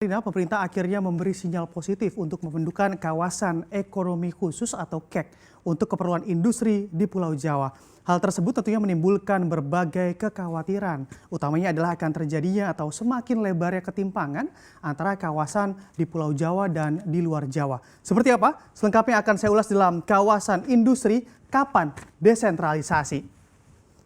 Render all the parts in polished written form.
Pemerintah akhirnya memberi sinyal positif untuk membentukkan kawasan ekonomi khusus atau KEK untuk keperluan industri di Pulau Jawa. Hal tersebut tentunya menimbulkan berbagai kekhawatiran, utamanya adalah akan terjadinya atau semakin lebarnya ketimpangan antara kawasan di Pulau Jawa dan di luar Jawa. Seperti apa? Selengkapnya akan saya ulas dalam kawasan industri kapan desentralisasi.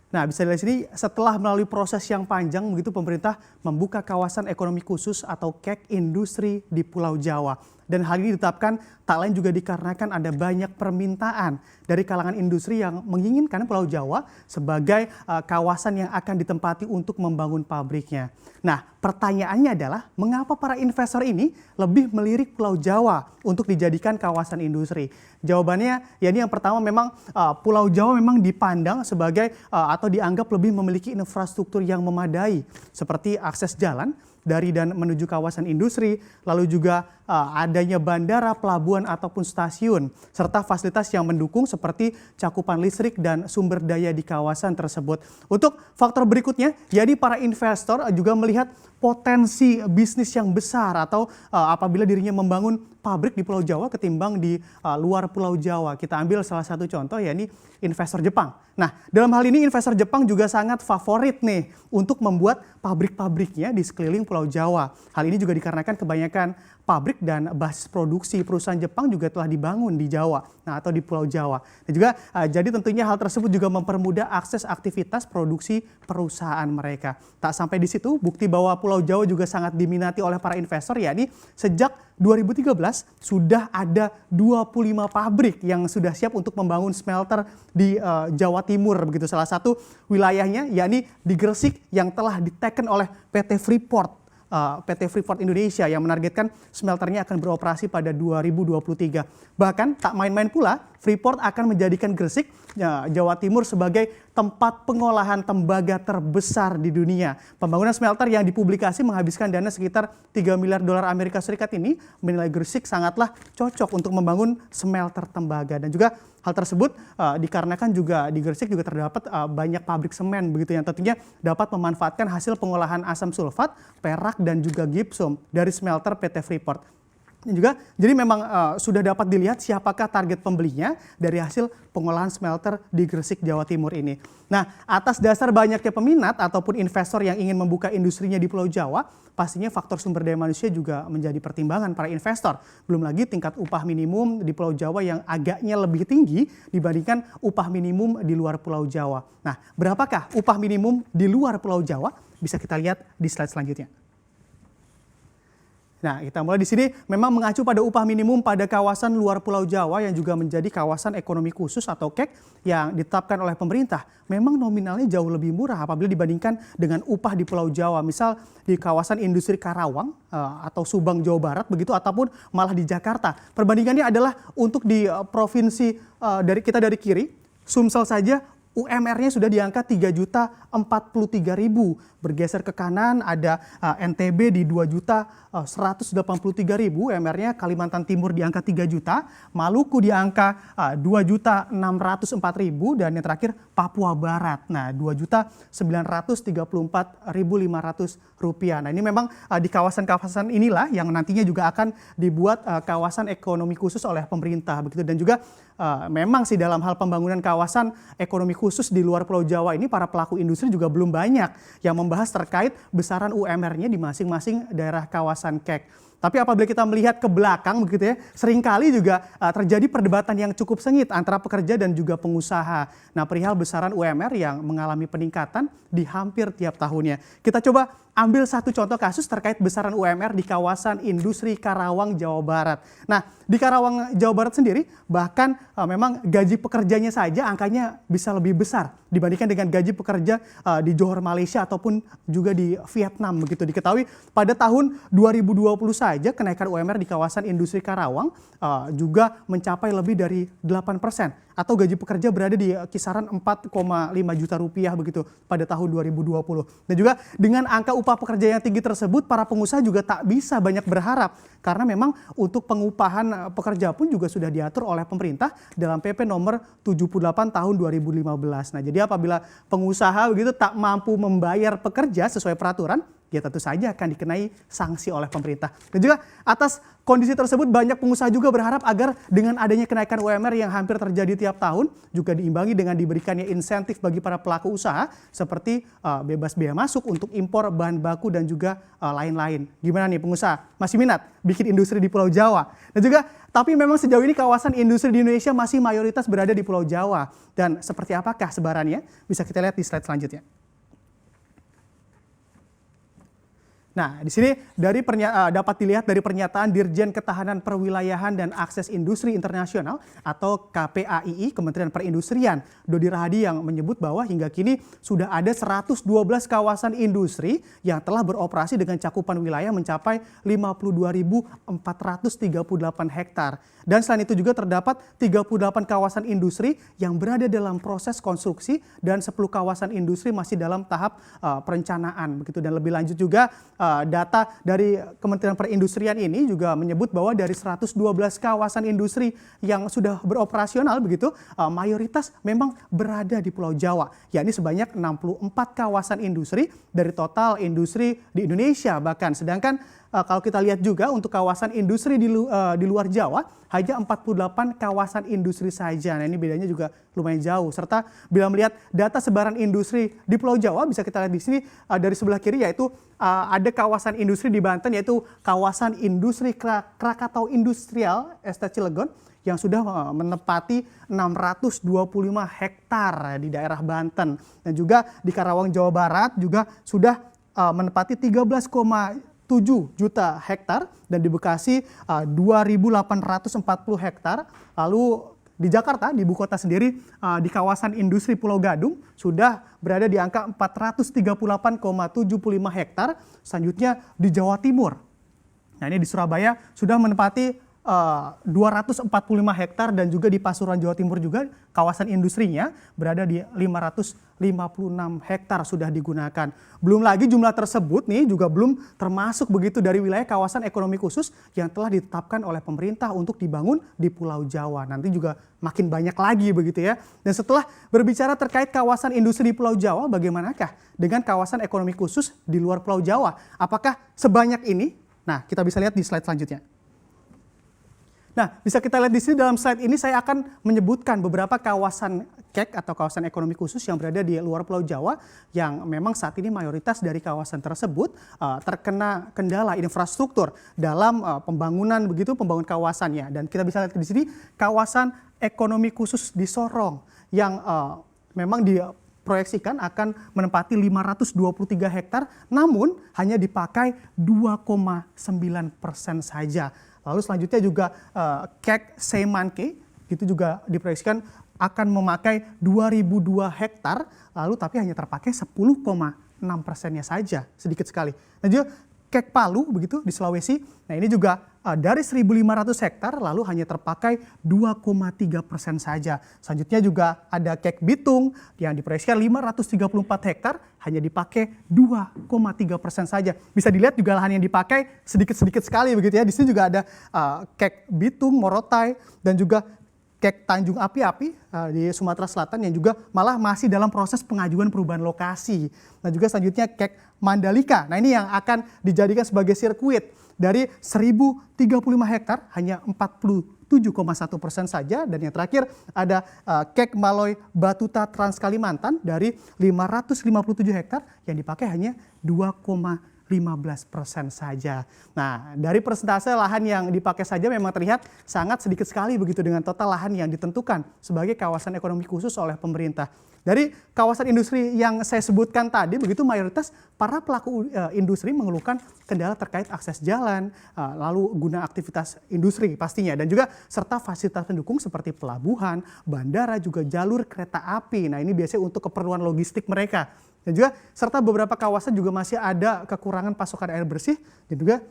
Nah, bisa dilihat sini setelah melalui proses yang panjang begitu pemerintah membuka kawasan ekonomi khusus atau KEK industri di Pulau Jawa. Dan hal ini ditetapkan tak lain juga dikarenakan ada banyak permintaan dari kalangan industri yang menginginkan Pulau Jawa sebagai kawasan yang akan ditempati untuk membangun pabriknya. Nah, pertanyaannya adalah mengapa para investor ini lebih melirik Pulau Jawa untuk dijadikan kawasan industri? Jawabannya, ya ini yang pertama memang Pulau Jawa memang dipandang sebagai atau dianggap lebih memiliki infrastruktur yang memadai seperti akses jalan dari dan menuju kawasan industri, lalu juga adanya bandara, pelabuhan ataupun stasiun, serta fasilitas yang mendukung seperti cakupan listrik dan sumber daya di kawasan tersebut. Untuk faktor berikutnya, jadi para investor juga melihat potensi bisnis yang besar atau apabila dirinya membangun pabrik di Pulau Jawa ketimbang di luar Pulau Jawa. Kita ambil salah satu contoh, yakni investor Jepang. Nah, dalam hal ini investor Jepang juga sangat favorit nih untuk membuat pabrik-pabriknya di sekeliling Pulau Jawa. Hal ini juga dikarenakan kebanyakan pabrik dan basis produksi perusahaan Jepang juga telah dibangun di Jawa, atau di Pulau Jawa. Dan juga jadi tentunya hal tersebut juga mempermudah akses aktivitas produksi perusahaan mereka. Tak sampai di situ, bukti bahwa Pulau Jawa juga sangat diminati oleh para investor, yakni sejak 2013 sudah ada 25 pabrik yang sudah siap untuk membangun smelter di Jawa Timur begitu. Salah satu wilayahnya yakni di Gresik yang telah diteken oleh PT Freeport Indonesia yang menargetkan smelternya akan beroperasi pada 2023. Bahkan tak main-main pula, Freeport akan menjadikan Gresik, Jawa Timur sebagai tempat pengolahan tembaga terbesar di dunia. Pembangunan smelter yang dipublikasi menghabiskan dana sekitar 3 miliar dolar Amerika Serikat ini menilai Gresik sangatlah cocok untuk membangun smelter tembaga. Dan juga hal tersebut dikarenakan juga di Gresik juga terdapat banyak pabrik semen begitu yang tentunya dapat memanfaatkan hasil pengolahan asam sulfat, perak dan juga gipsum dari smelter PT Freeport. Juga jadi memang sudah dapat dilihat siapakah target pembelinya dari hasil pengolahan smelter di Gresik, Jawa Timur ini. Nah, atas dasar banyaknya peminat ataupun investor yang ingin membuka industrinya di Pulau Jawa, pastinya faktor sumber daya manusia juga menjadi pertimbangan para investor. Belum lagi tingkat upah minimum di Pulau Jawa yang agaknya lebih tinggi dibandingkan upah minimum di luar Pulau Jawa. Nah, berapakah upah minimum di luar Pulau Jawa? Bisa kita lihat di slide selanjutnya. Nah, kita mulai di sini memang mengacu pada upah minimum pada kawasan luar Pulau Jawa yang juga menjadi kawasan ekonomi khusus atau KEK yang ditetapkan oleh pemerintah. Memang nominalnya jauh lebih murah apabila dibandingkan dengan upah di Pulau Jawa. Misal di kawasan industri Karawang atau Subang, Jawa Barat begitu ataupun malah di Jakarta. Perbandingannya adalah untuk di provinsi dari kiri, Sumsel saja UMR-nya sudah di angka 3.043.000. Bergeser ke kanan ada NTB di 2.183.000 UMR-nya, Kalimantan Timur di angka 3 juta, Maluku di angka 2.604.000 dan yang terakhir Papua Barat. Nah, 2.934.500 rupiah. Nah, ini memang di kawasan-kawasan inilah yang nantinya juga akan dibuat kawasan ekonomi khusus oleh pemerintah begitu. Dan juga memang sih dalam hal pembangunan kawasan ekonomi khusus di luar Pulau Jawa ini para pelaku industri juga belum banyak yang membahas terkait besaran UMR-nya di masing-masing daerah kawasan KEK. Tapi apabila kita melihat ke belakang begitu ya, seringkali juga terjadi perdebatan yang cukup sengit antara pekerja dan juga pengusaha. Nah, perihal besaran UMR yang mengalami peningkatan di hampir tiap tahunnya. Kita coba ambil satu contoh kasus terkait besaran UMR di kawasan industri Karawang, Jawa Barat. Nah, di Karawang, Jawa Barat sendiri bahkan memang gaji pekerjanya saja angkanya bisa lebih besar dibandingkan dengan gaji pekerja di Johor, Malaysia ataupun juga di Vietnam begitu. Diketahui pada tahun 2020 saja kenaikan UMR di kawasan industri Karawang juga mencapai lebih dari 8%. Atau gaji pekerja berada di kisaran 4,5 juta rupiah begitu pada tahun 2020. Dan juga dengan angka upah pekerja yang tinggi tersebut, para pengusaha juga tak bisa banyak berharap karena memang untuk pengupahan pekerja pun juga sudah diatur oleh pemerintah dalam PP nomor 78 tahun 2015. Nah, jadi apabila pengusaha begitu tak mampu membayar pekerja sesuai peraturan, ya tentu saja akan dikenai sanksi oleh pemerintah. Dan juga atas kondisi tersebut banyak pengusaha juga berharap agar dengan adanya kenaikan UMR yang hampir terjadi tiap tahun juga diimbangi dengan diberikannya insentif bagi para pelaku usaha seperti bebas biaya masuk untuk impor bahan baku dan juga lain-lain. Gimana nih pengusaha? Masih minat bikin industri di Pulau Jawa? Dan juga tapi memang sejauh ini kawasan industri di Indonesia masih mayoritas berada di Pulau Jawa. Dan seperti apakah sebarannya? Bisa kita lihat di slide selanjutnya. Nah, di sini dapat dilihat dari pernyataan Dirjen Ketahanan Perwilayahan dan Akses Industri Internasional atau KPAII, Kementerian Perindustrian, Dodi Rahadi yang menyebut bahwa hingga kini sudah ada 112 kawasan industri yang telah beroperasi dengan cakupan wilayah mencapai 52.438 hektar. Dan selain itu juga terdapat 38 kawasan industri yang berada dalam proses konstruksi dan 10 kawasan industri masih dalam tahap perencanaan. Begitu. Dan lebih lanjut juga data dari Kementerian Perindustrian ini juga menyebut bahwa dari 112 kawasan industri yang sudah beroperasional begitu, mayoritas memang berada di Pulau Jawa, yakni sebanyak 64 kawasan industri dari total industri di Indonesia bahkan. Sedangkan kalau kita lihat juga untuk kawasan industri di luar Jawa hanya 48 kawasan industri saja. Nah, ini bedanya juga lumayan jauh. Serta bila melihat data sebaran industri di Pulau Jawa bisa kita lihat di sini dari sebelah kiri, yaitu ada kawasan industri di Banten, yaitu kawasan industri Krakatau Industrial Estate Cilegon yang sudah menempati 625 hektar di daerah Banten. Dan juga di Karawang, Jawa Barat juga sudah menempati 13,7 juta hektar, dan di Bekasi 2.840 hektar. Lalu di Jakarta, di ibu kota sendiri, di kawasan industri Pulau Gadung sudah berada di angka 438,75 hektar. Selanjutnya di Jawa Timur, nah ini di Surabaya sudah menempati 245 hektar, dan juga di Pasuruan, Jawa Timur juga kawasan industrinya berada di 556 hektar sudah digunakan. Belum lagi jumlah tersebut nih juga belum termasuk begitu dari wilayah kawasan ekonomi khusus yang telah ditetapkan oleh pemerintah untuk dibangun di Pulau Jawa. Nanti juga makin banyak lagi begitu ya. Dan setelah berbicara terkait kawasan industri di Pulau Jawa, bagaimanakah dengan kawasan ekonomi khusus di luar Pulau Jawa? Apakah sebanyak ini? Nah, kita bisa lihat di slide selanjutnya. Nah, bisa kita lihat di sini dalam slide ini saya akan menyebutkan beberapa kawasan KEK atau kawasan ekonomi khusus yang berada di luar Pulau Jawa yang memang saat ini mayoritas dari kawasan tersebut terkena kendala infrastruktur dalam pembangunan kawasannya. Dan kita bisa lihat di sini kawasan ekonomi khusus di Sorong yang memang diproyeksikan akan menempati 523 hektar, namun hanya dipakai 2,9% saja. Lalu selanjutnya juga KEK Seimanke itu juga diproyeksikan akan memakai 2.002 hektar, lalu tapi hanya terpakai 10,6%-nya saja, sedikit sekali. Dan juga KEK Palu begitu di Sulawesi, nah ini juga dari 1.500 hektar lalu hanya terpakai 2,3% saja. Selanjutnya juga ada KEK Bitung yang diproyeksikan 534 hektar, hanya dipakai 2,3% saja. Bisa dilihat juga lahan yang dipakai sedikit-sedikit sekali begitu ya. Di sini juga ada KEK Bitung, Morotai, dan juga KEK Tanjung Api-Api di Sumatera Selatan yang juga malah masih dalam proses pengajuan perubahan lokasi. Nah juga selanjutnya KEK Mandalika. Nah ini yang akan dijadikan sebagai sirkuit. Dari 1.035 hektar hanya 47,1% saja. Dan yang terakhir ada KEK Maloy Batuta Trans Kalimantan dari 557 hektar yang dipakai hanya 2,15% saja. Nah, dari persentase lahan yang dipakai saja memang terlihat sangat sedikit sekali begitu dengan total lahan yang ditentukan sebagai kawasan ekonomi khusus oleh pemerintah. Dari kawasan industri yang saya sebutkan tadi, begitu mayoritas para pelaku industri mengeluhkan kendala terkait akses jalan, lalu guna aktivitas industri pastinya, dan juga serta fasilitas pendukung seperti pelabuhan, bandara, juga jalur kereta api. Nah ini biasanya untuk keperluan logistik mereka. Dan juga serta beberapa kawasan juga masih ada kekurangan pasokan air bersih dan juga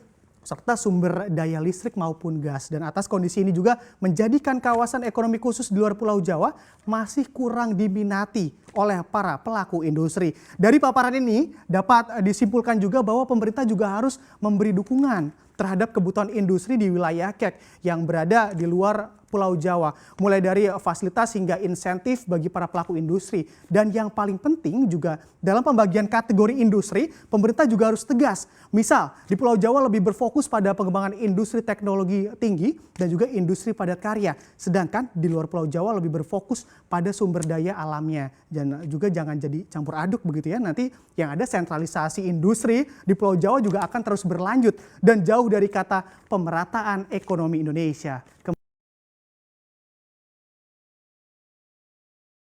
serta sumber daya listrik maupun gas. Dan atas kondisi ini juga menjadikan kawasan ekonomi khusus di luar Pulau Jawa masih kurang diminati oleh para pelaku industri. Dari paparan ini dapat disimpulkan juga bahwa pemerintah juga harus memberi dukungan terhadap kebutuhan industri di wilayah KEK yang berada di luar Pulau Jawa, mulai dari fasilitas hingga insentif bagi para pelaku industri. Dan yang paling penting juga dalam pembagian kategori industri, pemerintah juga harus tegas. Misal, di Pulau Jawa lebih berfokus pada pengembangan industri teknologi tinggi dan juga industri padat karya. Sedangkan di luar Pulau Jawa lebih berfokus pada sumber daya alamnya. Dan juga jangan jadi campur aduk begitu ya. Nanti yang ada sentralisasi industri di Pulau Jawa juga akan terus berlanjut dan jauh dari kata pemerataan ekonomi Indonesia.